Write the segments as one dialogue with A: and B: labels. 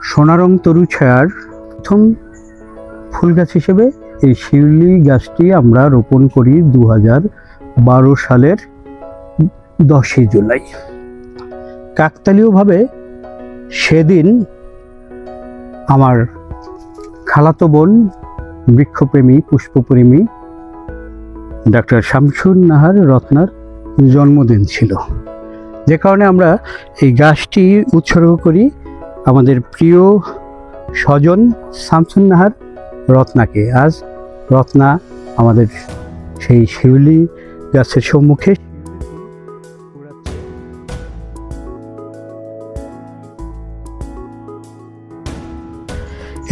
A: সোনারং তরু ছায়ার প্রথম ফুল গাছ হিসেবে এই শিউলি গাছটি আমরা রোপণ করি 2012 সালের 10 জুলাই। কাকতালীয়ভাবে সেদিন আমার খালাতো বোন, বৃক্ষপ্রেমী, পুষ্পপ্রেমী ডাক্তার শামসুন নাহার রত্নার জন্মদিন ছিল, যে কারণে আমরা এই গাছটি উৎসর্গ করি আমাদের প্রিয় স্বজন শামসুন নাহার রত্নাকে। আজ রত্না আমাদের সেই শিউলি গাছের সম্মুখে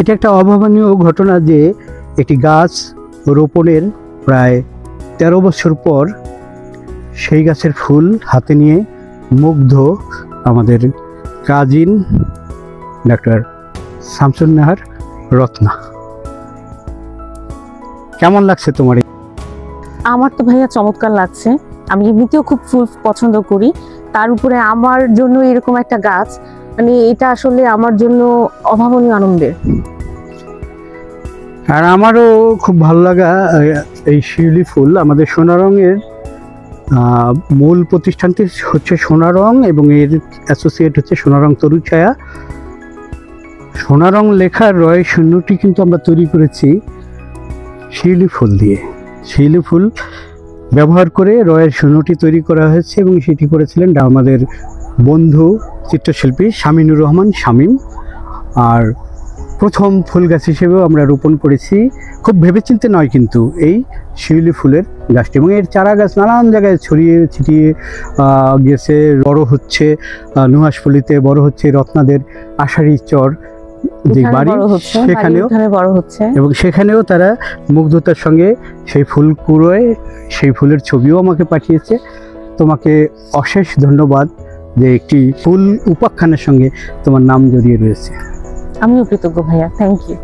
A: এটা একটা অভাবনীয় ঘটনা যে একটি গাছ রোপণের প্রায় 13 বছর পর সেই গাছের ফুল হাতে নিয়ে মুগ্ধ আমাদের কাজিন ডাক্তার শামসুন নাহার রত্না। কেমন লাগছে তোমার?
B: আমার তো ভাইয়া চমৎকার লাগছে। আমি এমনিতেও খুব ফুল পছন্দ করি, তার উপরে আমার জন্য এরকম একটা গাছ, মানে এটা আসলে আমার জন্য অভাবনীয় আনন্দের।
A: আর আমারও খুব ভালো লাগা এই শিউলি ফুল। আমাদের সোনারঙের মূল প্রতিষ্ঠানটি হচ্ছে সোনারং এবং এর অ্যাসোসিয়েট হচ্ছে সোনারং তরু ছায়া। সোনারং লেখার রয় শূন্যটি কিন্তু আমরা তৈরি করেছি শিউলি ফুল দিয়ে। শিউলি ফুল ব্যবহার করে রয়ের শূন্যটি তৈরি করা হয়েছে এবং সেটি করেছিলেন আমাদের বন্ধু চিত্রশিল্পী শামিনুর রহমান শামীম। আর প্রথম ফুল গাছ হিসেবেও আমরা রোপণ করেছি, খুব ভেবেচিন্তে নয় কিন্তু, এই শিউলি ফুলের গাছটি। এবং এর চারা গাছ নানান জায়গায় ছড়িয়ে ছিটিয়ে গেছে, বড় হচ্ছে নুহাশপল্লিতে, বড় হচ্ছে রত্নাদের আষাঢ়ি চর যে বাড়ি, সেখানেও
B: বড় হচ্ছে
A: এবং সেখানেও তারা মুগ্ধতার সঙ্গে সেই ফুল কুড়োয় সেই ফুলের ছবিও আমাকে পাঠিয়েছে। তোমাকে অশেষ ধন্যবাদ যে একটি ফুল উপাখ্যানের সঙ্গে তোমার নাম জড়িয়ে রয়েছে।
B: আমিও কৃতজ্ঞ ভাইয়া, থ্যাংক ইউ।